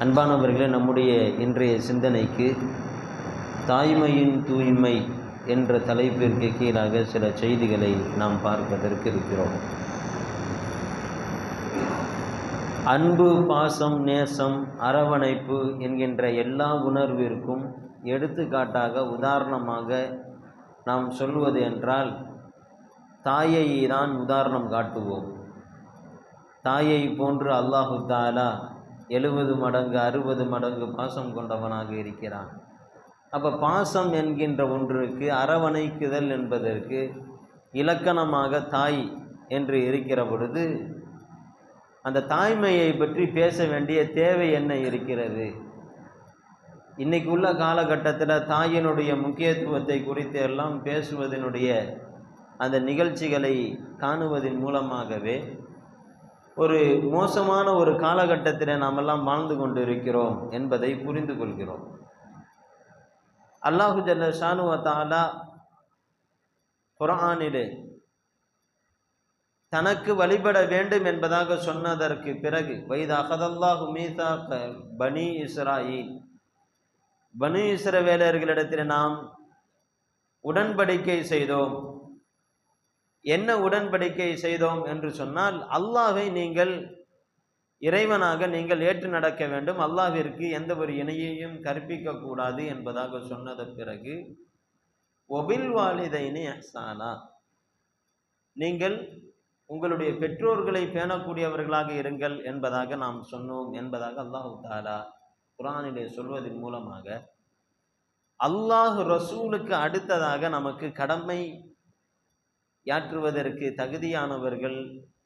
அன்பானவர்களே, நம்முடைய இன்றைய சிந்தனைக்கு தாய்மையின் தூய்மை என்ற தலைப்பிற்கு கீழாக சில செய்திகளை நாம் பார்ப்பதற்கு இருக்கிறோம். அன்பு, பாசம், நேசம், அரவணைப்பு என்கின்ற எல்லா உணர்விற்கும் எடுத்துக்காட்டாக உதாரணமாக நாம் சொல்வது என்றால் தாயை தான் உதாரணம் காட்டுவோம். தாயை போன்று அல்லாஹு தஆலா 70 மடங்கு 60 மடங்கு பாசம் கொண்டவனாக இருக்கிறான். அப்போ பாசம் என்கின்ற ஒன்றுக்கு அரவணைக்குதல் என்பதற்கு இலக்கணமாக தாய் என்று இருக்கிற பொழுது அந்த தாய்மையை பற்றி பேச வேண்டிய தேவை என்ன இருக்கிறது? இன்றைக்கு உள்ள காலகட்டத்தில் தாயினுடைய முக்கியத்துவத்தை குறித்து எல்லாம் பேசுவதனுடைய அந்த நிகழ்ச்சிகளை காணுவதன் மூலமாகவே ஒரு மோசமான ஒரு காலகட்டத்தில் நாமெல்லாம் வாழ்ந்து கொண்டு இருக்கிறோம் என்பதை புரிந்து கொள்கிறோம். அல்லாஹு ஜல்ல ஷானு வ தஆலா குர்ஆனிலே தனக்கு வழிபட வேண்டும் என்பதாக சொன்னதற்கு பிறகு வைதா அகதல்லாஹு மீசாக பனி இஸ்ராயீல், பனி இஸ்ரவேலர்களிடத்தில் நாம் உடன்படிக்கை செய்தோம். என்ன உடன்படிக்கை செய்தோம் என்று சொன்னால், அல்லாஹ்வை நீங்கள் இறைவனாக நீங்கள் ஏற்று நடக்க வேண்டும், அல்லாஹ்விற்கு எந்த ஒரு இணையையும் கற்பிக்க கூடாது என்பதாக சொன்னத பிறகு ஒபில் வாலிதைனி இஹ்சானா, நீங்கள் உங்களுடைய பெற்றோர்களை பேணக்கூடியவர்களாக இருங்கள் என்பதாக நாம் சொன்னோம் என்பதாக அல்லாஹ் தஆலா குர்ஆனிலே சொல்வதன் மூலமாக அல்லாஹ் ரசூலுக்கு அடுத்ததாக நமக்கு கடமை யாற்றுவதற்கு தகுதியானவர்கள்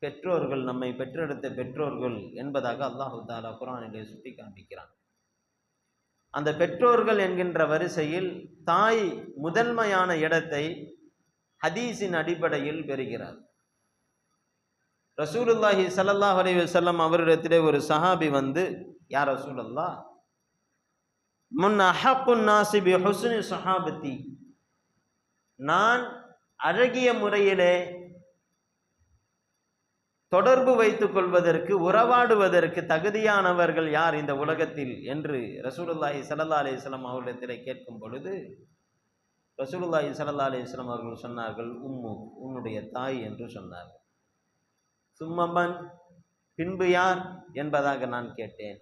பெற்றோர்கள், நம்மை பெற்றெடுத்த பெற்றோர்கள் என்பதாக அல்லாஹு தஆலா குர்ஆனிலே சுட்டி காண்பிக்கிறான். அந்த பெற்றோர்கள் என்கின்ற வரிசையில் தாய் முதன்மையான இடத்தை ஹதீஸின் அடிப்படையில் பெறுகிறார். ரசூலுல்லாஹி ஸல்லல்லாஹு அலைஹி வஸல்லம் அவரிடத்திலே ஒரு சஹாபி வந்து, யா ரசூலல்லாஹ், முன் அஹக்குன் நாஸி பி ஹுஸ்னி ஸஹாபத்தி, நான் அழகிய முறையிலே தொடர்பு வைத்துக் கொள்வதற்கு, உறவாடுவதற்கு தகுதியானவர்கள் யார் இந்த உலகத்தில் என்று ரசூலுல்லாஹி ஸல்லல்லாஹு அலைஹி வஸல்லம் அவர்களிடத்திலே கேட்கும் பொழுது ரசூலுல்லாஹி ஸல்லல்லாஹு அலைஹி வஸல்லம் அவர்கள் சொன்னார்கள், உம்மு, உன்னுடைய தாய் என்று சொன்னார்கள். சும்மமன், பின்பு யார் என்பதாக நான் கேட்டேன்.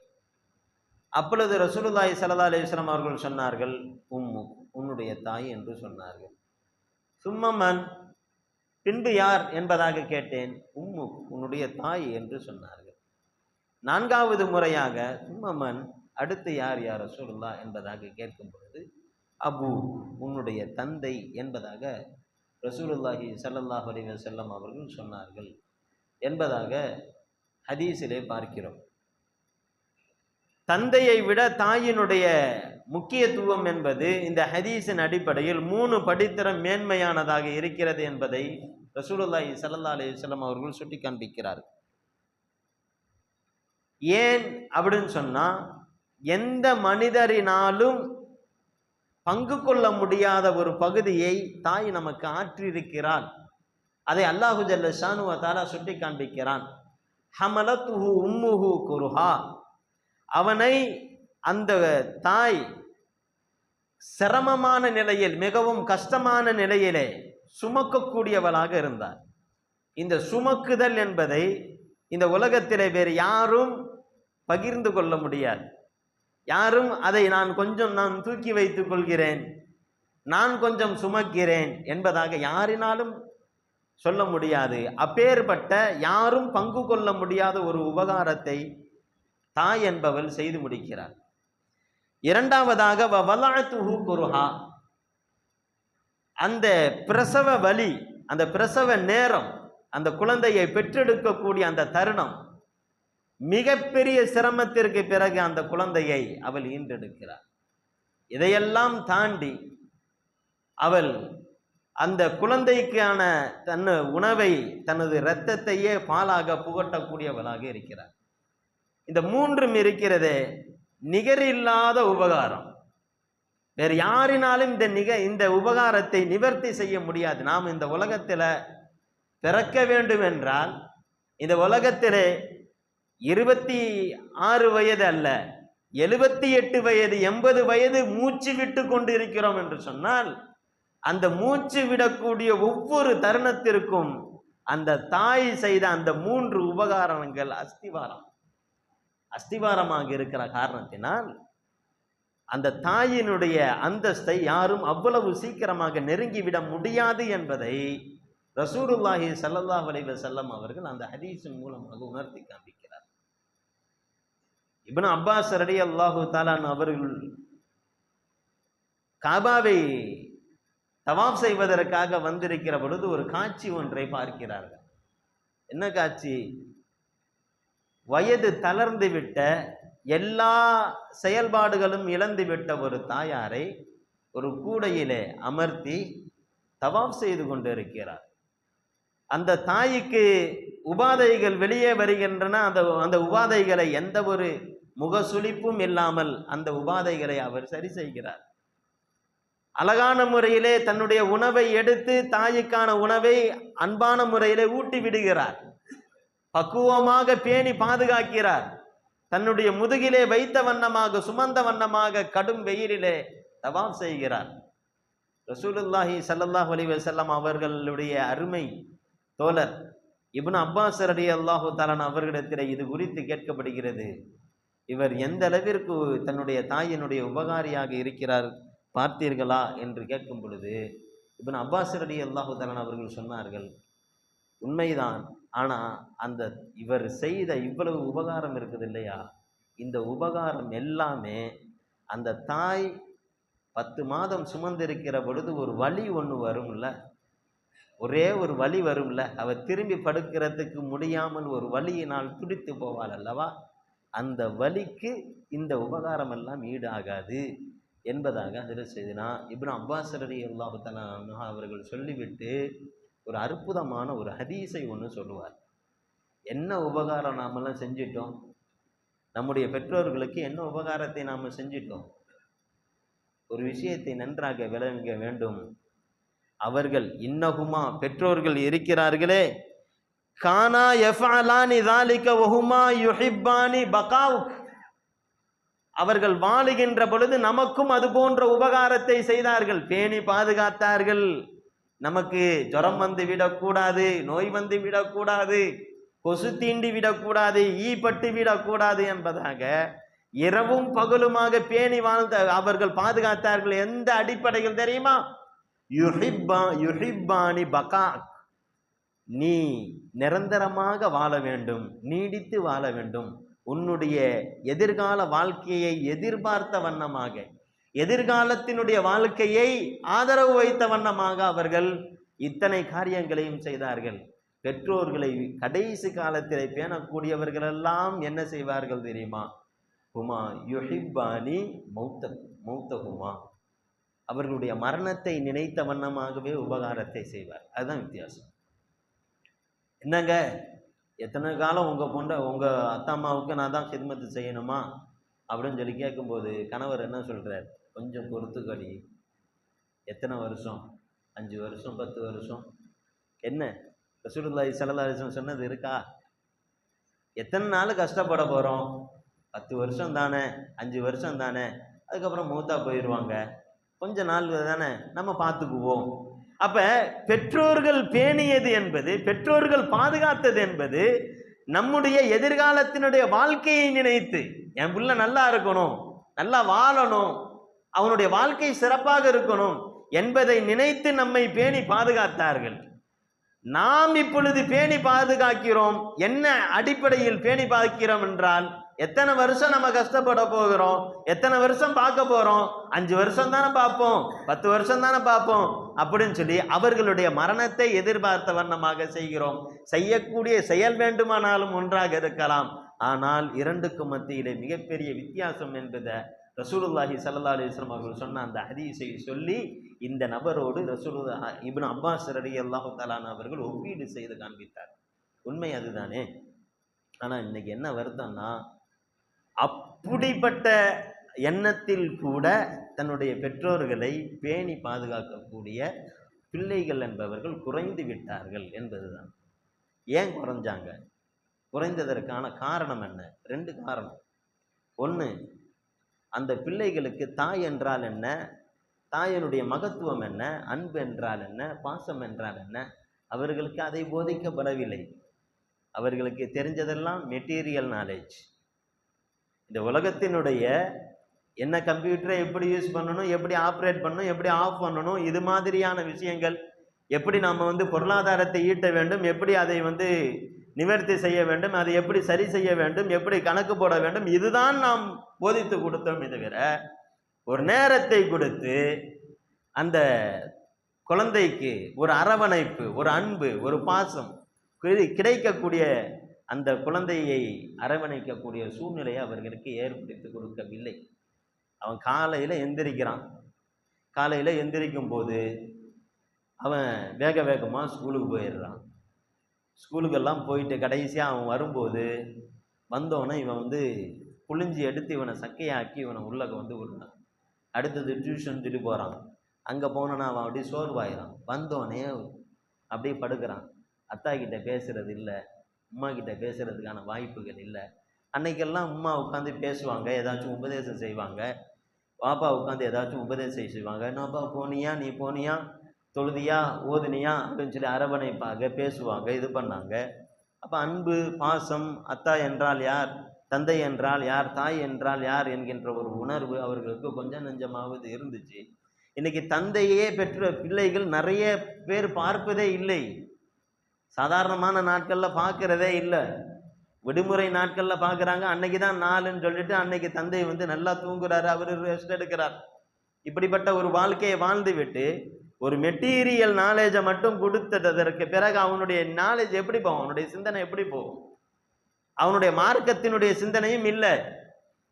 அப்பொழுது ரசூலுல்லாஹி ஸல்லல்லாஹு அலைஹி வஸல்லம் அவர்கள் சொன்னார்கள், உம்மு, உன்னுடைய தாய் என்று சொன்னார்கள். சும்மமன், பின்பு யார் என்பதாக கேட்டேன். உம்மு, உன்னுடைய தாய் என்று சொன்னார்கள். நான்காவது முறையாக சும்மமன், அடுத்து யார் யா ரசூலுல்லாஹ் என்பதாக கேட்கும் பொழுது அபு, உன்னுடைய தந்தை என்பதாக ரசூலுல்லாஹி ஸல்லல்லாஹு அலைஹி வஸல்லம் அவர்கள் சொன்னார்கள் என்பதாக ஹதீஸிலே பார்க்கிறோம். தந்தையை விட தாயினுடைய முக்கியத்துவம் என்பது இந்த ஹதீஸின் அடிப்படையில் 3 படித்தரம் மேன்மையானதாக இருக்கிறது என்பதை ரசூலுல்லாஹி ஸல்லல்லாஹு அலைஹி வஸல்லம் அவர்கள் சுட்டி காண்பிக்கிறார். ஏன் அப்படின்னு சொன்னா, எந்த மனிதரினாலும் பங்கு கொள்ள முடியாத ஒரு பகுதியை தாய் நமக்கு ஆற்றியிருக்கிறாள். அதை அல்லாஹு ஜல்ல ஷானு வ தஆலா சுட்டி காண்பிக்கிறான். ஹமலத்துஹு உம்முஹு குர்ஹா, அவனை அந்த தாய் சிரமமான நிலையில், மிகவும் கஷ்டமான நிலையிலே சுமக்கக்கூடியவளாக இருந்தார். இந்த சுமக்குதல் என்பதை இந்த உலகத்திலே வேறு யாரும் பகிர்ந்து கொள்ள முடியாது. யாரும் அதை நான் தூக்கி வைத்துக் கொள்கிறேன், நான் கொஞ்சம் சுமக்கிறேன் என்பதாக யாரினாலும் சொல்ல முடியாது. அப்பேற்பட்ட யாரும் பங்கு கொள்ள முடியாத ஒரு உபகாரத்தை தாய் என்பவள் செய்து முடிக்கிறார். இரண்டாவதாக வவலஅத்துஹு குர்ஹா, அந்த பிரசவ வலி, அந்த பிரசவ நேரம், அந்த குழந்தையை பெற்றெடுக்கக்கூடிய அந்த தருணம், மிகப்பெரிய சிரமத்திற்கு பிறகு அந்த குழந்தையை அவள் ஈன்றெடுக்கிறார். இதையெல்லாம் தாண்டி அவள் அந்த குழந்தைக்கான உணவை, தனது இரத்தத்தையே பாலாக புகட்டக்கூடியவளாக இருக்கிறார். இந்த 3 இருக்கிறதே நிகரில்லாத உபகாரம். வேறு யாரினாலும் இந்த உபகாரத்தை நிவர்த்தி செய்ய முடியாது. நாம் இந்த உலகத்தில் பிறக்க வேண்டும் என்றால், இந்த உலகத்திலே 26 வயது அல்ல, 78 வயது 80 வயது மூச்சு விட்டு கொண்டு இருக்கிறோம் என்று சொன்னால், அந்த மூச்சு விடக்கூடிய ஒவ்வொரு தருணத்திற்கும் அந்த தாய் செய்த அந்த 3 உபகாரங்கள் அஸ்திவாரமாக இருக்கிற காரணத்தினால் அந்த தாயினுடைய அந்தஸ்தை யாரும் அவ்வளவு சீக்கிரமாக நெருங்கிவிட முடியாது என்பதை ரசூலுல்லாஹி ஸல்லல்லாஹு அலைஹி வஸல்லம் அவர்கள் அந்த ஹதீஸின் மூலமாக உணர்த்தி காண்பிக்கிறார். இப்னு அப்பாஸ் ரலியல்லாஹு தஆலா அவர்கள் காபாவை தவாப் செய்வதற்காக வந்திருக்கிற பொழுது ஒரு காட்சி ஒன்றை பார்க்கிறார்கள். என்ன காட்சி? வயது தளர்ந்து விட்ட, எல்லா செயல்பாடுகளும் இழந்துவிட்ட ஒரு தாயாரை ஒரு கூடையிலே அமர்த்தி தவாப் செய்து கொண்டு இருக்கிறார். அந்த தாய்க்கு உபாதைகள் வெளியே வருகின்றன. அந்த உபாதைகளை எந்த ஒரு முகசுளிப்பும் இல்லாமல் அந்த உபாதைகளை அவர் சரி செய்கிறார். அழகான முறையிலே தன்னுடைய உணவை எடுத்து தாய்க்கான உணவை அன்பான முறையிலே ஊட்டி விடுகிறார். பக்குவமாக பேணி பாதுகாக்கிறார். தன்னுடைய முதுகிலே வைத்த வண்ணமாக, சுமந்த வண்ணமாக கடும் வெயிலிலே தவாப் செய்கிறார். ரசூலுல்லாஹி ஸல்லல்லாஹு அலைஹி வஸல்லம் அவர்களுடைய அருமை தோழர் இப்னு அப்பாஸ் ரலியல்லாஹு தஆலா அவர்களிடத்தில் இது குறித்து கேட்கப்படுகிறது. இவர் எந்த அளவிற்கு தன்னுடைய தாயினுடைய உபகாரியாக இருக்கிறார் பார்த்தீர்களா என்று கேட்கும் பொழுது இப்னு அப்பாஸ் ரலியல்லாஹு தஆலா அவர்கள் சொன்னார்கள், உண்மைதான், ஆனால் அந்த இவர் செய்த இவ்வளவு உபகாரம் இருக்குது இல்லையா, இந்த உபகாரம் எல்லாமே அந்த தாய் 10 மாதம் சுமந்திருக்கிற பொழுது ஒரு வலி ஒன்று வரும்ல, ஒரே ஒரு வலி வரும்ல, அவர் திரும்பி படுக்கிறதுக்கு முடியாமல் ஒரு வலியினால் துடித்து போவாள் அல்லவா, அந்த வலிக்கு இந்த உபகாரம் எல்லாம் ஈடாகாது என்பதாக அதில் செய்தினா இப்னு அப்பாஸ் ரலியல்லாஹு தஆலா அவர்கள் சொல்லிவிட்டு ஒரு அற்புதமான ஒரு ஹதீஸை ஒன்று சொல்லுவார். என்ன உபகாரம் நாமெல்லாம் செஞ்சிட்டோம், நம்முடைய பெற்றோர்களுக்கு என்ன உபகாரத்தை நாம் செஞ்சிட்டோம். ஒரு விஷயத்தை நன்றாக விளங்க வேண்டும். அவர்கள் இன்னகுமா, பெற்றோர்கள் இருக்கிறார்களே, கானா யஃஅலானி ذلك வஹுமா யுஹிப்பானி பகாவுக், அவர்கள் வாழுகின்ற பொழுது நமக்கும் அது போன்ற உபகாரத்தை செய்தார்கள், பேணி பாதுகாத்தார்கள். நமக்கு ஜுரம் வந்து விடக்கூடாது, நோய் வந்து விடக்கூடாது, கொசு தீண்டி விடக்கூடாது, ஈப்பட்டு விடக்கூடாது என்பதாக இரவும் பகலுமாக பேணி வாழ்ந்த அவர்கள் பாதுகாத்தார்கள். எந்த அடிப்படையில் தெரியுமா? யுஹிப்பானி பகா, நீ நிரந்தரமாக வாழ வேண்டும், நீடித்து வாழ வேண்டும், உன்னுடைய எதிர்கால வாழ்க்கையை எதிர்பார்த்த வண்ணமாக, எதிர்காலத்தினுடைய வாழ்க்கையை ஆதரவு வைத்த வண்ணமாக அவர்கள் இத்தனை காரியங்களையும் செய்தார்கள். பெற்றோர்களை கடைசி காலத்தில் பேணக்கூடியவர்களெல்லாம் என்ன செய்வார்கள் தெரியுமா? ஹுமா யுஹிப்பானி மௌத்தஹுமா, அவர்களுடைய மரணத்தை நினைத்த வண்ணமாகவே உபகாரத்தை செய்வார். அதுதான் வித்தியாசம். என்னங்க, எத்தனை காலம் உங்கள் அத்தா அம்மாவுக்கு நான் தான் கித்மத்து செய்யணுமா அப்படின்னு சொல்லி கேட்கும்போது கணவர் என்ன சொல்கிறார்? கொஞ்சம் பொறுத்துக்கடி. எத்தனை வருஷம்? 5 வருஷம், 10 வருஷம். என்ன ரசூலுல்லாஹி ஸல்லல்லாஹு அலைஹி வஸல்லம் சொன்னது இருக்கா? எத்தனை நாள் கஷ்டப்பட போகிறோம்? 10 வருஷம் தானே, 5 வருஷம் தானே, அதுக்கப்புறம் மூத்தா போயிடுவாங்க, கொஞ்ச நாள் தானே, நம்ம பார்த்துக்குவோம். அப்ப பெற்றோர்கள் பேணியது என்பது, பெற்றோர்கள் பாதுகாத்தது என்பது நம்முடைய எதிர்காலத்தினுடைய வாழ்க்கையை நினைத்து, என் புள்ள நல்லா இருக்கணும், நல்லா வாழணும், அவனுடைய வாழ்க்கை சிறப்பாக இருக்கணும் என்பதை நினைத்து நம்மை பேணி பாதுகாத்தார்கள். நாம் இப்பொழுது பேணி பாதுகாக்கிறோம். என்ன அடிப்படையில் பேணி பாதுகாக்கிறோம் என்றால், எத்தனை வருஷம் நம்ம கஷ்டப்பட போகிறோம், எத்தனை வருஷம் பார்க்க போறோம், 5 வருஷம் தானே பார்ப்போம், 10 வருஷம் தானே பார்ப்போம் அப்படின்னு சொல்லி அவர்களுடைய மரணத்தை எதிர்பார்த்த வண்ணமாக செய்கிறோம். செய்யக்கூடிய செயல் வேண்டுமானாலும் ஒன்றாக இருக்கலாம், ஆனால் இரண்டுக்கும் மத்தியிலே மிகப்பெரிய வித்தியாசம் என்பதை ரசூலுல்லாஹி ஸல்லல்லாஹு அலைஹி வஸல்லம் அவர்கள் சொன்ன அந்த ஹதீஸை சொல்லி இந்த நபரோடு இப்னு அப்பாஸ் ரலியல்லாஹு தஆலா அவர்கள் ஒப்பீடு செய்து காண்பித்தார். உண்மை அதுதானே. ஆனால் இன்னைக்கு என்ன வருத்தம்னா, அப்படிப்பட்ட எண்ணத்தில் கூட தன்னுடைய பெற்றோர்களை பேணி பாதுகாக்கக்கூடிய பிள்ளைகள் என்பவர்கள் குறைந்து விட்டார்கள் என்பதுதான். ஏன் குறைஞ்சாங்க? குறைந்ததற்கான காரணம் என்ன? 2 காரணம். ஒன்று, அந்த பிள்ளைகளுக்கு தாய் என்றால் என்ன, தாயினுடைய மகத்துவம் என்ன, அன்பு என்றால் என்ன, பாசம் என்றால் என்ன, அவர்களுக்கு அதை போதிக்கப்படவில்லை. அவர்களுக்கு தெரிஞ்சதெல்லாம் மெட்டீரியல் நாலேஜ். இந்த உலகத்தினுடைய என்ன கம்ப்யூட்டரை எப்படி யூஸ் பண்ணணும், எப்படி ஆப்ரேட் பண்ணணும், எப்படி ஆஃப் பண்ணணும், இது மாதிரியான விஷயங்கள், எப்படி நாம் பொருளாதாரத்தை ஈட்ட வேண்டும், எப்படி அதை நிவர்த்தி செய்ய வேண்டும், அதை எப்படி சரி செய்ய வேண்டும், எப்படி கணக்கு போட வேண்டும், இதுதான் நாம் போதித்து கொடுத்தோமே தவிர ஒரு நேரத்தை கொடுத்து அந்த குழந்தைக்கு ஒரு அரவணைப்பு, ஒரு அன்பு, ஒரு பாசம் கிடைக்கக்கூடிய அந்த குழந்தையை அரவணைக்கக்கூடிய சூழ்நிலையை அவர்களுக்கு ஏற்படுத்தி கொடுக்கவில்லை. அவன் காலையில் எந்திரிக்கிறான். காலையில் எந்திரிக்கும் போது அவன் வேக வேகமாக ஸ்கூலுக்கு போயிடுறான். ஸ்கூலுக்கெல்லாம் போயிட்டு கடைசியாக அவன் வரும்போது வந்தோடனே இவன் புழிஞ்சி எடுத்து இவனை சக்கையாக்கி இவனை உள்ளே விடுறான். அடுத்தது டியூஷன் சொல்லி போகிறான். அங்கே போனோன்னா அவன் அப்படியே சோர்வாயிறான். வந்தோடனே அப்படியே படுக்கிறான். அத்தா கிட்ட பேசுறது இல்லை, அம்மா கிட்ட பேசுறதுக்கான வாய்ப்புகள் இல்லை. அன்னைக்கெல்லாம் அம்மா உட்காந்து பேசுவாங்க, ஏதாச்சும் உபதேசம் செய்வாங்க. பாப்பா உட்காந்து ஏதாச்சும் உபதேசம் செய்வாங்க. என்னப்பா போனியா, நீ போனியா, தொழுதியா, ஓதுனியா அப்படின்னு சொல்லி அரவணைப்பாக பேசுவாங்க, இது பண்ணாங்க. அப்போ அன்பு, பாசம், அத்தா என்றால் யார், தந்தை என்றால் யார், தாய் என்றால் யார் என்கின்ற ஒரு உணர்வு அவர்களுக்கு கொஞ்சம் நெஞ்சமாவது இருந்துச்சு. இன்னைக்கு தந்தையே பெற்ற பிள்ளைகள் நிறைய பேர் பார்ப்பதே இல்லை. சாதாரணமான நாட்களில் பார்க்குறதே இல்லை. விடுமுறை நாட்களில் பார்க்குறாங்க. அன்னைக்கு தான் நாளுன்னு சொல்லிட்டு அன்னைக்கு தந்தை நல்லா தூங்குறாரு, அவர் ரெஸ்ட் எடுக்கிறார். இப்படிப்பட்ட ஒரு வாழ்க்கையை வாழ்ந்து விட்டு ஒரு மெட்டீரியல் நாலேஜை மட்டும் கொடுத்துட்டதற்கு பிறகு அவனுடைய நாலேஜ் எப்படி போகும், அவனுடைய சிந்தனை எப்படி போகும்? அவனுடைய மார்க்கத்தினுடைய சிந்தனையும் இல்லை.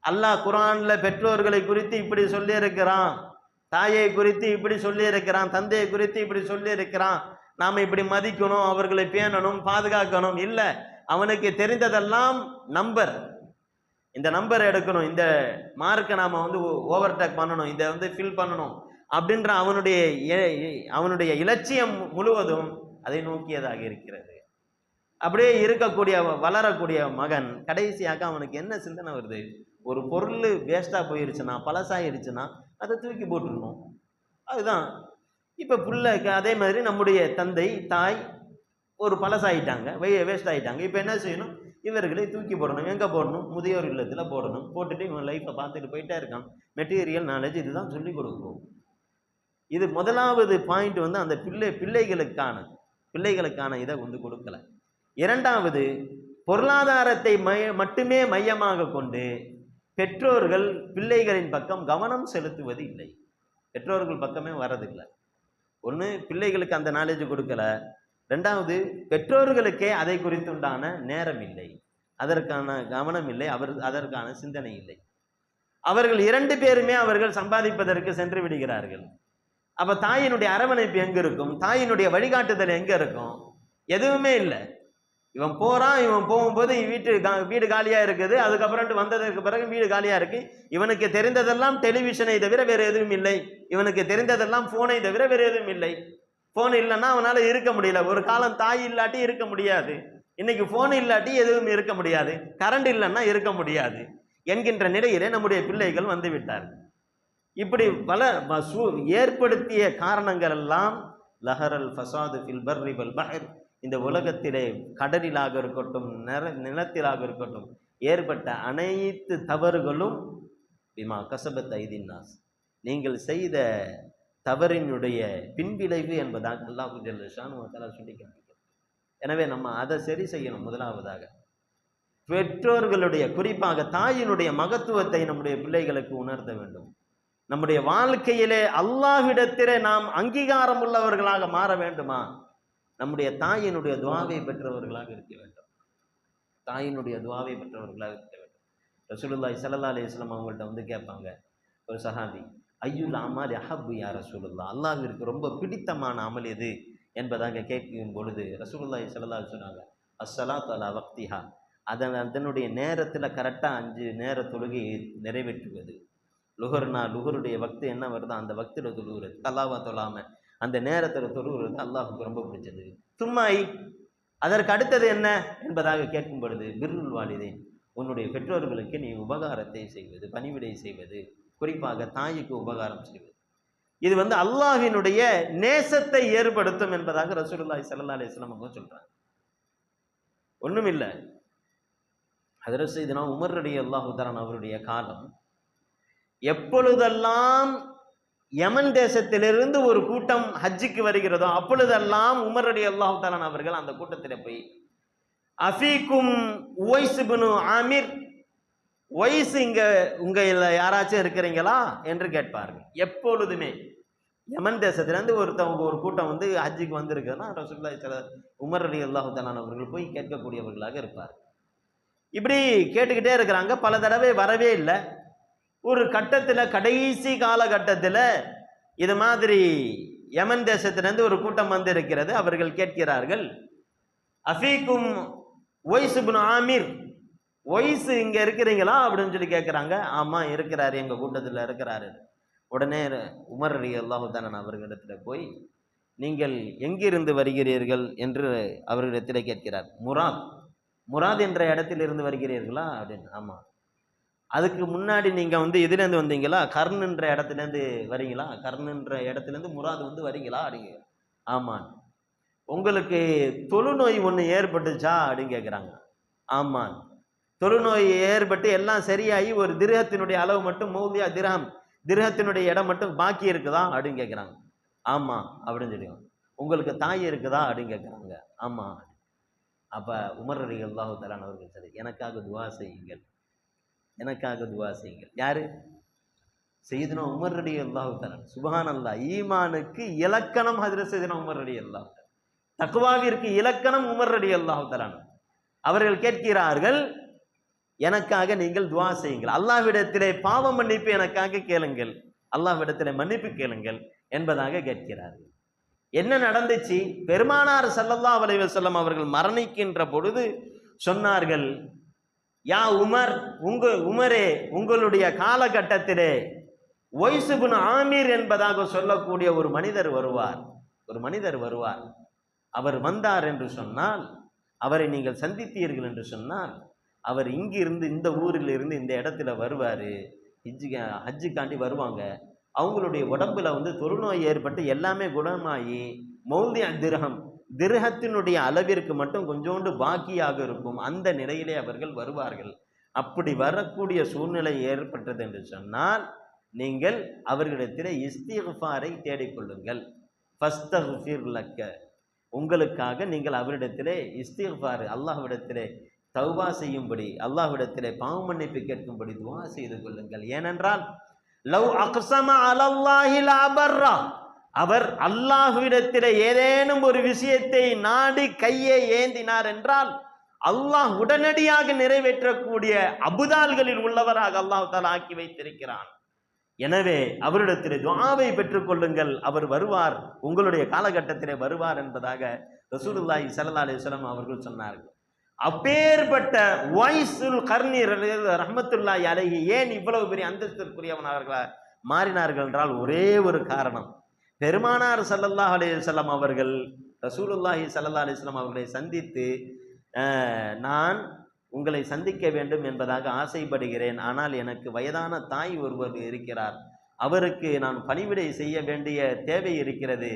அல்லாஹ் குர்ஆன்ல பெற்றோர்களை குறித்து இப்படி சொல்லி இருக்கிறான், தாயை குறித்து இப்படி சொல்லி இருக்கிறான், தந்தையை குறித்து இப்படி சொல்லி இருக்கிறான், நாம இப்படி மதிக்கணும், அவர்களை பேணணும், பாதுகாக்கணும். இல்லை, அவனுக்கு தெரிந்ததெல்லாம் நம்பர். இந்த நம்பர் எடுக்கணும், இந்த மார்க்கை நாம ஓவர்டேக் பண்ணணும், இதை ஃபில் பண்ணணும் அப்படின்ற அவனுடைய இலட்சியம் முழுவதும் அதை நோக்கியதாக இருக்கிறது. அப்படியே இருக்கக்கூடிய வளரக்கூடிய மகன் கடைசியாக அவனுக்கு என்ன சிந்தனை வருது? ஒரு பொருள் வேஸ்டா போயிருச்சுன்னா, பழசாயிருச்சுன்னா அதை தூக்கி போட்டுருணும். அதுதான் இப்போ புள்ளைக்கு அதே மாதிரி நம்முடைய தந்தை தாய் ஒரு பழசாயிட்டாங்க, வேஸ்ட் ஆகிட்டாங்க. இப்போ என்ன செய்யணும்? இவர்களை தூக்கி போடணும். எங்கே போடணும்? முதியோர் இல்லத்தில் போடணும். போட்டுட்டு இவன் லைஃப்பை பார்த்துட்டு போயிட்டே இருக்கான். மெட்டீரியல் நாலேஜ் இதுதான் சொல்லிக் கொடுக்கும். இது முதலாவது பாயிண்ட் அந்த பிள்ளைகளுக்கான இதை கொடுக்கல. இரண்டாவது, பொருளாதாரத்தை மட்டுமே மையமாக கொண்டு பெற்றோர்கள் பிள்ளைகளின் பக்கம் கவனம் செலுத்துவது இல்லை. பெற்றோர்கள் பக்கமே வரதில்லை. ஒன்று, பிள்ளைகளுக்கு அந்த நாலேஜ் கொடுக்கல. ரெண்டாவது, பெற்றோர்களுக்கே அதை குறித்துண்டான நேரம் இல்லை, அதற்கான கவனம் இல்லை, அதற்கான சிந்தனை இல்லை. அவர்கள் இரண்டு பேருமே அவர்கள் சம்பாதிப்பதற்கு சென்று விடுகிறார்கள். அப்ப தாயினுடைய அரவணைப்பு எங்க இருக்கும்? தாயினுடைய வழிகாட்டுதல் எங்க இருக்கும்? எதுவுமே இல்லை. இவன் போறான், இவன் போகும்போது வீடு காலியா இருக்குது. அதுக்கப்புறம் வந்ததற்கு பிறகு வீடு காலியா இருக்கு. இவனுக்கு தெரிந்ததெல்லாம் டெலிவிஷனை தவிர வேற எதுவும் இல்லை. இவனுக்கு தெரிந்ததெல்லாம் போனை தவிர வேற எதுவும் இல்லை. போன் இல்லைன்னா அவனால இருக்க முடியல. ஒரு காலம் தாய் இல்லாட்டி இருக்க முடியாது. இன்னைக்கு போன் இல்லாட்டி எதுவும் இருக்க முடியாது. கரண்ட் இல்லைன்னா இருக்க முடியாது என்கின்ற நிலையிலே நம்முடைய பிள்ளைகள் வந்து விட்டார்கள். இப்படி ஏற்படுத்திய காரணங்கள் எல்லாம் லஹரல் ஃபசாது ஃபில் பர்ரி வல் பஹர், இந்த உலகத்திலே கடலிலாக இருக்கட்டும், நிலத்திலாக இருக்கட்டும், ஏற்பட்ட அனைத்து தவறுகளும் பிமா கஸபத் ஐதின் நாஸ், நீங்கள் செய்த தவறினுடைய பின்விளைவு என்பதாக அல்லாஹ் ஜல்ல ஷானுஹு தஆலா சொல்லி காட்டுகிறார். எனவே நம்ம அதை சரி செய்யணும். முதலாவதாக பெற்றோர்களுடைய, குறிப்பாக தாயினுடைய மகத்துவத்தை நம்முடைய பிள்ளைகளுக்கு உணர்த்த வேண்டும். நம்முடைய வாழ்க்கையிலே அல்லாஹ்விடத்திலே நாம் அங்கீகாரம் உள்ளவர்களாக மாற வேண்டுமா? நம்முடைய தாயினுடைய துஆவை பெற்றவர்களாக இருக்க வேண்டும். தாயினுடைய துஆவை பெற்றவர்களாக இருக்க வேண்டும். ரசூலுல்லாஹி ஸல்லல்லாஹு அலைஹி வஸல்லம் அவங்கள்ட்ட கேட்பாங்க ஒரு சஹாபி, ஐயுல் அமாலி அஹப்பு யா ரசூலுல்லாஹ், அல்லாஹ்விற்கு ரொம்ப பிடித்தமான அமல் எது என்பதாக கேட்கும் பொழுது ரசூலுல்லாஹி ஸல்லல்லாஹு அலைஹி சொன்னாங்க, அஸ்ஸலாத்து அலா வக்திஹா, அதனுடைய நேரத்தில் கரெக்டாக 5 நேர தொழுகையை நிறைவேற்றுவது. லுகருடைய வக்து என்ன வருதோ அந்த வக்தில் தொழுகிறது, கல்லாவா தொழாமல் அந்த நேரத்தில் தொழுகிறது அல்லாஹுக்கு ரொம்ப பிடிச்சது. சும்மாய் அதற்கு அடுத்தது என்ன என்பதாக கேட்கும் பொழுது பிர்ருல் வாலிதைன், உன்னுடைய பெற்றோர்களுக்கு நீ உபகாரத்தை செய்வது, பணிவிடை செய்வது, குறிப்பாக தாய்க்கு உபகாரம் செய்வது, இது அல்லாஹ்வினுடைய நேசத்தை ஏற்படுத்தும் என்பதாக ரசூலுல்லாஹி ஸல்லல்லாஹு அலைஹி வஸல்லம் அவங்க சொல்றாங்க. ஒண்ணும் இல்லை, ஹஜ்ரத் சையதுனா உமர் ரலியல்லாஹு தஆலா அவருடைய காலம், எப்பொழுதெல்லாம் யமன் தேசத்திலிருந்து ஒரு கூட்டம் ஹஜ்ஜுக்கு வருகிறதோ அப்பொழுதெல்லாம் உமர் ரலியல்லாஹு தஆலா அவர்கள் அந்த கூட்டத்தில் போய் அஃபீக்கும் உவைஸ் இப்னு ஆமிர், உவைஸ் இங்க உங்க யாராச்சும் இருக்கிறீங்களா என்று கேட்பார்கள். எப்பொழுதுமே யமன் தேசத்திலிருந்து ஒருத்தவங்க ஒரு கூட்டம் ஹஜ்ஜுக்கு வந்திருக்குன்னா ரசூலுல்லாஹி உமர் ரலியல்லாஹு தஆலா அவர்கள் போய் கேட்கக்கூடியவர்களாக இருப்பார். இப்படி கேட்டுக்கிட்டே இருக்கிறாங்க, பல தடவை வரவே இல்லை. ஒரு கட்டத்தில், கடைசி காலகட்டத்தில் இது மாதிரி யமன் தேசத்திலிருந்து ஒரு கூட்டம் இருக்கிறது. அவர்கள் கேட்கிறார்கள், அஃபீக்கும் உவைஸ் இப்னு ஆமிர், உவைஸ் இங்க இருக்கிறீங்களா அப்படின்னு சொல்லி கேட்கிறாங்க. ஆமா இருக்கிறாரு, எங்க கூட்டத்தில் இருக்கிறாரு. உடனே உமர் ரலியல்லாஹு தஆலா அவர்களிடத்துல போய், நீங்கள் எங்கிருந்து வருகிறீர்கள் என்று அவர்களிடத்தில் கேட்கிறார். முராத் என்ற இடத்திலிருந்து வருகிறீர்களா அப்படின்னு. ஆமா. அதுக்கு முன்னாடி நீங்க இதுலேருந்து வந்தீங்களா, கர்ன் என்ற இடத்துலேருந்து வரீங்களா, கர்ன் என்ற இடத்துலேருந்து முராத் வரீங்களா அப்படிங்க. ஆமான். உங்களுக்கு தொழுநோய் ஒன்று ஏற்பட்டுச்சா அப்படின்னு கேட்குறாங்க. ஆமான். தொழுநோய் ஏற்பட்டு எல்லாம் சரியாகி ஒரு திரகத்தினுடைய அளவு மட்டும், மௌலியா திரகத்தினுடைய இடம் மட்டும் பாக்கி இருக்குதா அப்படின்னு கேட்குறாங்க. ஆமா அப்படின்னு சொல்லுவாங்க. உங்களுக்கு தாய் இருக்குதா அப்படின்னு கேட்குறாங்க. ஆமா. அப்போ உமர் ரலியல்லாஹு தஆலா அவர்கள், சரி எனக்காக துவா செய்யுங்கள், எனக்காக துவா செய்யுங்கள். யாரு? சையதுனா உமர் ரலியல்லாஹு தஆலா. சுப்ஹானல்லாஹ். ஈமானுக்கு இலக்கணம் ஹஜ்ரத் சையதுனா உமர் ரலியல்லாஹு தஆலா, தக்வாவிற்கு இலக்கணம் உமர் ரலியல்லாஹு தஆலா. அவர்கள் கேட்கிறார்கள், எனக்காக நீங்கள் துவா செய்யுங்கள், அல்லாஹ்விடத்திலே பாவ மன்னிப்பு எனக்காக கேளுங்கள், அல்லாஹ்விடத்திலே மன்னிப்பு கேளுங்கள் என்பதாக கேட்கிறார்கள். என்ன நடந்துச்சு? பெருமானார் ஸல்லல்லாஹு அலைஹி வஸல்லம் அவர்கள் மரணிக்கின்ற பொழுது சொன்னார்கள், யா உமர், உமரே, உங்களுடைய காலகட்டத்திலே உவைஸ் இப்னு ஆமிர் என்பதாக சொல்லக்கூடிய ஒரு மனிதர் வருவார். அவர் வந்தார் என்று சொன்னால், அவரை நீங்கள் சந்தித்தீர்கள் என்று சொன்னால், அவர் இங்கிருந்து, இந்த ஊரில் இருந்து இந்த இடத்துல வருவார், ஹஜ்ஜுக்காண்டி வருவாங்க. அவங்களுடைய உடம்புல தொழுநோய் ஏற்பட்டு எல்லாமே குணமாகி மௌலியா திரகத்தினுடைய அளவிற்கு மட்டும் கொஞ்சோண்டு பாக்கியாக இருக்கும். அந்த நிலையிலே அவர்கள் வருவார்கள். அப்படி வரக்கூடிய சூழ்நிலை ஏற்பட்டது என்று சொன்னால், நீங்கள் அவர்களிடத்திலே இஸ்திக்ஃபாரை தேடிக்கொள்ளுங்கள். ஃபஸ்தக்ஃபிர் லக்க, உங்களுக்காக நீங்கள் அவரிடத்திலே இஸ்திக்ஃபார், அல்லாஹ்விடத்திலே தௌபா செய்யும்படி, அல்லாஹ்விடத்திலே பாவ மன்னிப்பு கேட்கும்படி துவா செய்து கொள்ளுங்கள். ஏனென்றால் லவ் அக்ஸம அலல்லாஹி லஅபர்ரா, அவர் அல்லாஹ்விடத்திலே ஏதேனும் ஒரு விஷயத்தை நாடி கையை ஏந்தினார் என்றால் அல்லாஹ் உடனடியாக நிறைவேற்றக்கூடிய அபுதால்களில் உள்ளவராக அல்லாஹ் தஆலா ஆக்கி வைத்திருக்கிறான். எனவே அவரிடத்திலே துஆவை பெற்றுக்கொள்ளுங்கள், அவர் வருவார், உங்களுடைய காலகட்டத்திலே வருவார் என்பதாக ரசூலுல்லாஹி ஸல்லல்லாஹு அலைஹி வஸல்லம் அவர்கள் சொன்னார்கள். அப்பேற்பட்ட உவைஸுல் கர்னி ரஹ்மத்துல்லாஹி அலைஹி ஏன் இவ்வளவு பெரிய அந்தஸ்திற்குரியவனாக மாறினார்கள் என்றால் ஒரே ஒரு காரணம், பெருமானார் ஸல்லல்லாஹு அலைஹி வஸல்லம் அவர்கள் ரசூலுல்லாஹி ஸல்லல்லாஹு அலைஹி வஸல்லம் அவர்களை சந்தித்து, நான் உங்களை சந்திக்க வேண்டும் என்பதாக ஆசைப்படுகிறேன், ஆனால் எனக்கு வயதான தாய் ஒருவர் இருக்கிறார், அவருக்கு நான் பணிவிடை செய்ய வேண்டிய தேவை இருக்கிறது,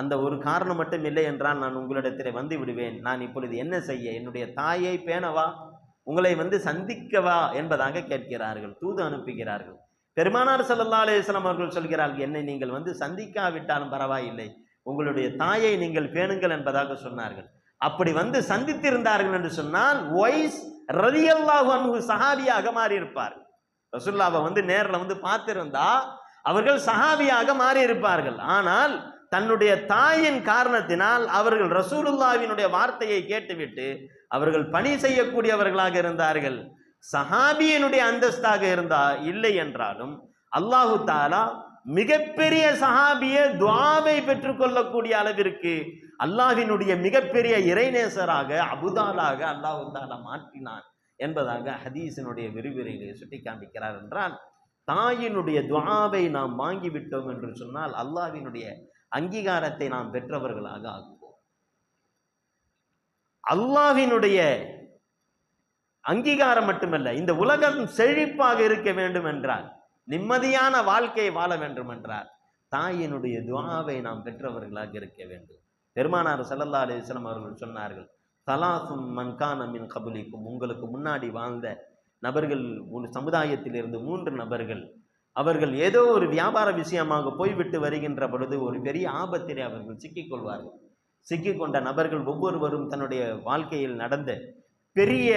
அந்த ஒரு காரணம் மட்டும் இல்லை என்றால் நான் உங்களிடத்தில் வந்து விடுவேன், நான் இப்பொழுது என்ன செய்ய, என்னுடைய தாயை பேணவா, உங்களை சந்திக்கவா என்பதாக கேட்கிறார்கள். தூது அனுப்புகிறார்கள். பெருமானார் ஸல்லல்லாஹு அலைஹி வஸல்லம் அவர்கள் சொல்கிறார்கள், என்னை நீங்கள் சந்திக்காவிட்டாலும் பரவாயில்லை, உங்களுடைய தாயை நீங்கள் பேணுங்கள் என்பதாக சொன்னார்கள். அப்படி சந்தித்திருந்தார்கள் என்று சொன்னால் உவைஸ் ரலியல்லாஹு அன்ஹு சஹாபியாக மாறி இருப்பார். ரசூலுல்லாஹ்வை நேரில் பார்த்திருந்தா அவர்கள் சஹாபியாக மாறி இருப்பார்கள். ஆனால் தன்னுடைய தாயின் காரணத்தினால் அவர்கள் ரசூலுல்லாஹ்வினுடைய வார்த்தையை கேட்டுவிட்டு அவர்கள் பணி செய்யக்கூடியவர்களாக இருந்தார்கள். சஹாபியினுடைய அந்தஸ்தாக இருந்தா இல்லை என்றாலும் அல்லாஹு தஆலா மிகப்பெரிய சஹாபியை துஆவை பெற்றுக்கொள்ளக்கூடிய அளவிற்கு அல்லாஹ்வினுடைய மிகப்பெரிய இறைநேசராக அபுதாலாக அல்லாஹு தஆலா மாற்றினான் என்பதாக ஹதீஸினுடைய விரிவுரையிலே சுட்டி காண்பிக்கிறார். என்றால் தாயினுடைய துஆவை நாம் வாங்கிவிட்டோம் என்று சொன்னால் அல்லாஹ்வினுடைய அங்கீகாரத்தை நாம் பெற்றவர்களாக ஆகுவோம். அல்லாஹ்வினுடைய அங்கீகாரம் மட்டுமல்ல, இந்த உலகம் செழிப்பாக இருக்க வேண்டும் என்றால், நிம்மதியான வாழ்க்கையை வாழ வேண்டும் என்றால், தாயினுடைய துஆவை நாம் பெற்றவர்களாக இருக்க வேண்டும். பெருமானார் ஸல்லல்லாஹு அலைஹி வஸல்லம் அவர்கள் சொன்னார்கள், தலாசும் மன் கான மின் கபலிக்கும், உங்களுக்கு முன்னாடி வாழ்ந்த நபர்கள், சமுதாயத்தில் இருந்து 3 நபர்கள், அவர்கள் ஏதோ ஒரு வியாபார விஷயமாக போய்விட்டு வருகின்ற பொழுது ஒரு பெரிய ஆபத்திலே அவர்கள் சிக்கிக்கொள்வார்கள். சிக்கிக்கொண்ட நபர்கள் ஒவ்வொருவரும் தன்னுடைய வாழ்க்கையில் நடந்த பெரிய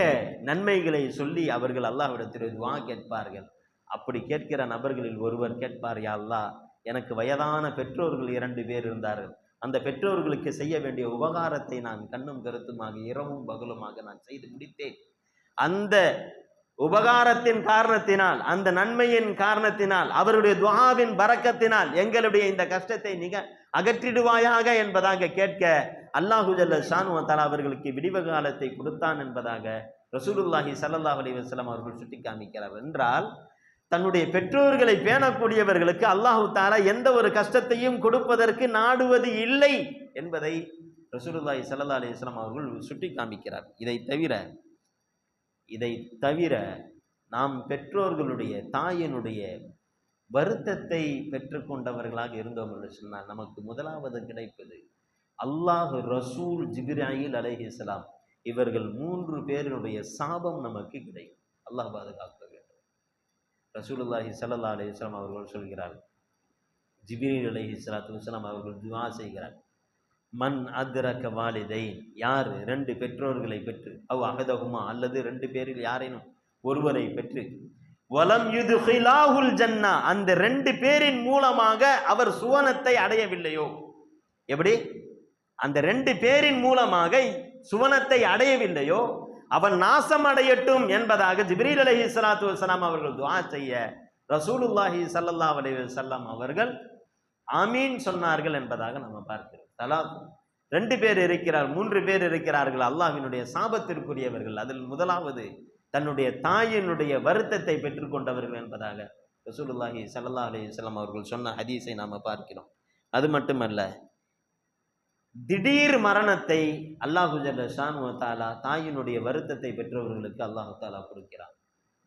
நன்மைகளை சொல்லி அவர்கள் அல்லாஹ்விடத்தில் துஆ கேட்பார்கள். அப்படி கேட்கிற நபர்களில் ஒருவர் கேட்பார், யா அல்லாஹ், எனக்கு வயதான பெற்றோர்கள் 2 பேர் இருந்தார்கள். அந்த பெற்றோர்களுக்கு செய்ய வேண்டிய உபகாரத்தை நான் கண்ணும் கருத்துமாக இரவும் பகலுமாக நான் செய்து முடித்தேன். அந்த உபகாரத்தின் காரணத்தினால், அந்த நன்மையின் காரணத்தினால், அவருடைய துஆவின் பரக்கத்தினால் எங்களுடைய இந்த கஷ்டத்தை அகற்றிடுவாயாக என்பதாக கேட்க அல்லாஹு ஜல்ல ஷானு வ தஆலா அவர்களுக்கு விடிவு காலத்தை கொடுத்தான் என்பதாக ரசூலுல்லாஹி ஸல்லல்லாஹு அலைஹி வஸல்லம் அவர்கள் சுட்டி காமிக்கிறார். என்றால் தன்னுடைய பெற்றோர்களை பேணக்கூடியவர்களுக்கு அல்லாஹு தஆலா எந்த ஒரு கஷ்டத்தையும் கொடுப்பதற்கு நாடுவது இல்லை என்பதை ரசூலுல்லாஹி ஸல்லல்லாஹு அலைஹி வஸல்லம் அவர்கள் சுட்டி காமிக்கிறார். இதை தவிர நாம் பெற்றோர்களுடைய தாயினுடைய வருத்தத்தை பெற்றுக்கொண்டவர்களாக இருந்தோம் என்று சொன்னால், நமக்கு முதலாவது கிடைப்பது அல்லாஹ், ரசூல், ஜிப்ராயில் அலைஹிஸ்ஸலாம், இவர்கள் 3 பேருடைய சாபம் நமக்கு கிடைக்கும். அல்லாஹ் பாதுகாக்க வேண்டும். ரசூலுல்லாஹி ஸல்லல்லாஹு அலைஹி வஸல்லம் அவர்கள் சொல்கிறார்கள், ஜிப்ரீல் அலைஹிஸ்ஸலாத்து வஸலாம் அவர்கள் துஆ செய்கிறார், மன் அத்ரக வாலிதைன், யார் 2 பெற்றோர்களை பெற்று, அவ் அஹதஹுமா, அல்லது 2 பேரில் யாரேனும் ஒருவரை பெற்று, வலம் யுத்கிலாஹுல் ஜன்னா, அந்த 2 பேரின் மூலமாக அவர் சுவனத்தை அடையவில்லையோ, எப்படி அந்த 2 பேரின் மூலமாக சுவனத்தை அடையவில்லையோ அவன் நாசம் அடையட்டும் என்பதாக ஜிப்ரீல் அலைஹிஸ்ஸலாத்து வஸலாம் அவர்கள் துஆ செய்ய ரசூலுல்லாஹி ஸல்லல்லாஹு அலைஹி வஸல்லம் அவர்கள் ஆமீன் சொன்னார்கள் என்பதாக நம்ம பார்க்கிறோம். தலாக் 2 பேர் இருக்கிறார், 3 பேர் இருக்கிறார்கள் அல்லாஹ்வினுடைய சாபத்திற்குரியவர்கள். அதில் முதலாவது தன்னுடைய தாயினுடைய வருத்தத்தை பெற்றுக்கொண்டவர்கள் என்பதாக ரசூலுல்லாஹி ஸல்லல்லாஹு அலைஹி வஸல்லம் அவர்கள் சொன்ன ஹதீஸை நாம பார்க்கிறோம். அது மட்டுமல்ல, திடீர் மரணத்தை அல்லாஹு ஜல்ல ஷானு வ தஆலா தாயினுடைய வருத்தத்தை பெற்றவர்களுக்கு அல்லாஹு தஆலா கொடுக்கிறார்.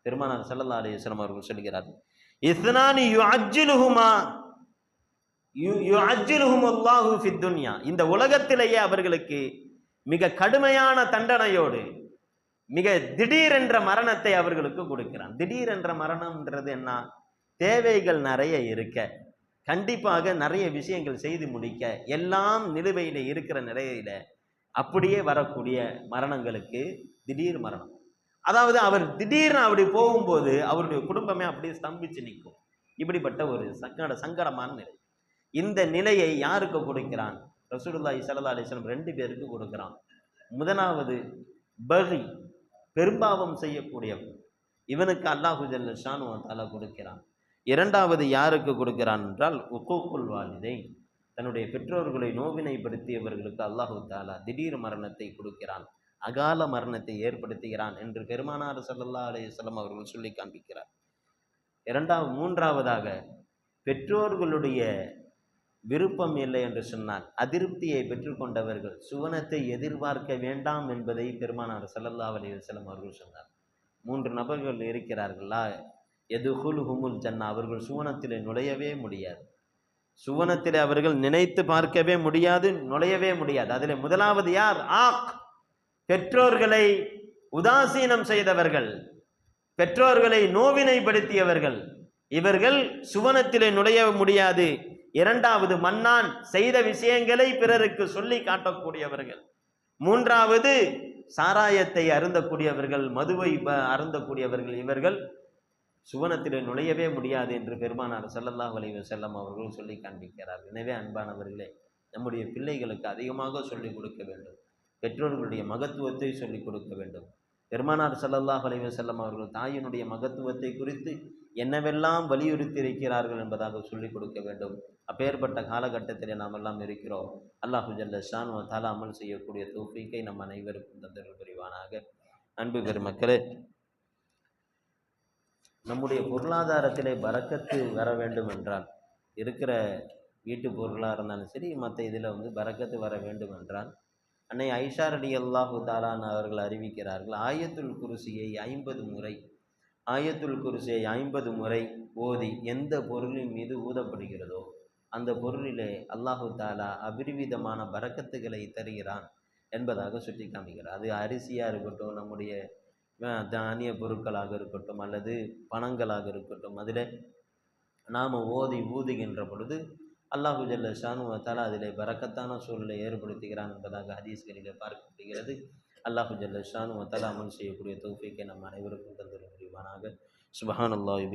பெருமானார் ஸல்லல்லாஹு அலைஹி வஸல்லம் அவர்கள் சொல்கிறார்கள், இஸ்னானி யுஅஜ்ஜிலுஹும் அல்லாஹு ஃபித் துன்யா, இந்த உலகத்திலேயே அவர்களுக்கு மிக கடுமையான தண்டனையோடு மிக திடீர் என்ற மரணத்தை அவர்களுக்கு கொடுக்கிறான். திடீர் என்ற மரணம்ன்றது என்ன? தேவைகள் நிறைய இருக்க, கண்டிப்பாக நிறைய விஷயங்கள் செய்து முடிக்க, எல்லாம் நிலுவையில் இருக்கிற நிலையில அப்படியே வரக்கூடிய மரணங்களுக்கு திடீர் மரணம். அதாவது அவர் திடீர்னு அப்படி போகும்போது அவருடைய குடும்பமே அப்படியே ஸ்தம்பிச்சு நிற்கும். இப்படிப்பட்ட ஒரு சங்கடமான நிலை. இந்த நிலையை யாருக்கு கொடுக்கிறான்? ரசூலுல்லாஹி ஸல்லல்லாஹு அலைஹி வஸல்லம் 2 பேருக்கு கொடுக்கிறான். முதலாவது பகி, பெரும்பாவம் செய்யக்கூடியவன், இவனுக்கு அல்லாஹு ஜல்ல ஷானு வ தஆலா கொடுக்கிறான். இரண்டாவது யாருக்கு கொடுக்கிறான் என்றால் உக்கூக்குல் வாலிதைன், தன்னுடைய பெற்றோர்களை நோவினைப்படுத்தியவர்களுக்கு அல்லாஹு தஆலா திடீர் மரணத்தை கொடுக்கிறான், அகால மரணத்தை ஏற்படுத்துகிறான் என்று பெருமானார் ஸல்லல்லாஹு அலைஹி வஸல்லம் அவர்கள் சொல்லி காண்பிக்கிறார். மூன்றாவதாக பெற்றோர்களுடைய விருப்பம் இல்லை என்று சொன்னால் அதிருப்தியை பெற்றுக்கொண்டவர்கள் சுவனத்தை எதிர்பார்க்க வேண்டாம் என்பதை பெருமானார் ஸல்லல்லாஹு அலைஹி வஸல்லம் அவர்கள் சொன்னார். 3 நபர்கள் இருக்கிறார்களா, யதுகுலுஹுமுல் ஜன்னா, அவர்கள் சுவனத்திலே நுழையவே முடியாது. சுவனத்திலே அவர்கள் நினைத்து பார்க்கவே முடியாது, நுழையவே முடியாது. அதிலே முதலாவது யார்? ஆக், பெற்றோர்களை உதாசீனம் செய்தவர்கள், பெற்றோர்களை நோவினைப்படுத்தியவர்கள், இவர்கள் சுவனத்திலே நுழைய முடியாது. இரண்டாவது மன்னான், செய்த விஷயங்களை பிறருக்கு சொல்லி காட்டக்கூடியவர்கள். மூன்றாவது சாராயத்தை அருந்தக்கூடியவர்கள், மதுவை அருந்தக்கூடியவர்கள், இவர்கள் சுவனத்திலே நுழையவே முடியாது என்று பெருமானார் ஸல்லல்லாஹு அலைஹி வஸல்லம் அவர்கள் சொல்லி காண்பிக்கிறார். எனவே அன்பானவர்களே, நம்முடைய பிள்ளைகளுக்கு அதிகமாக சொல்லிக் கொடுக்க வேண்டும், பெற்றோர்களுடைய மகத்துவத்தை சொல்லிக் கொடுக்க வேண்டும். பெருமானார் ஸல்லல்லாஹு அலைஹி வஸல்லம் அவர்கள் தாயினுடைய மகத்துவத்தை குறித்து என்னவெல்லாம் வலியுறுத்தி இருக்கிறார்கள் என்பதாக சொல்லிக் கொடுக்க வேண்டும். அப்பேற்பட்ட காலகட்டத்திலே நாம் எல்லாம் இருக்கிறோம். அல்லாஹு ஜல்ல ஷானு வ தஆலா அமல் செய்யக்கூடிய தௌஃபீக்கை நம் அனைவருக்கும் தந்தருள் புரிவானாக. அன்பு பெருமக்களே, நம்முடைய பொருளாதாரத்திலே பரக்கத்து வர வேண்டும் என்றால், இருக்கிற வீட்டு பொருளாக இருந்தாலும் சரி, மற்ற இதில் பரக்கத்து வர வேண்டும் என்றால், அன்னை ஐஷா ரலியல்லாஹு தஆலா அவர்கள் அறிவிக்கிறார்கள், ஆயத்துல் குர்சியை 50 முறை, ஆயத்துல் குர்சியை 50 முறை ஓதி எந்த பொருளின் மீது ஊதப்படுகிறதோ அந்த பொருளிலே அல்லாஹு தாலா அபரிவிதமான பரக்கத்துகளை தருகிறான் என்பதாக சுட்டி காமிக்கிறார். அது அரிசியாக இருக்கட்டும், நம்முடைய தானிய பொருட்களாக இருக்கட்டும், அல்லது பணங்களாக இருக்கட்டும், அதில் நாம் ஓதி ஊதுகின்ற பொழுது அல்லாஹு ஜல்ல ஷானு வ தஆலா அதிலே பரக்கத்தான சூழலை ஏற்படுத்துகிறான் என்பதாக ஹதீஸ்களிலே பார்க்கப்படுகிறது. அல்லாஹு ஜல்ல ஷானு வ தஆலா அமல் செய்யக்கூடிய தௌஃபீக்கை நம் அனைவருக்கும் தந்திர முடிவானாக. சுப்ஹானல்லாஹி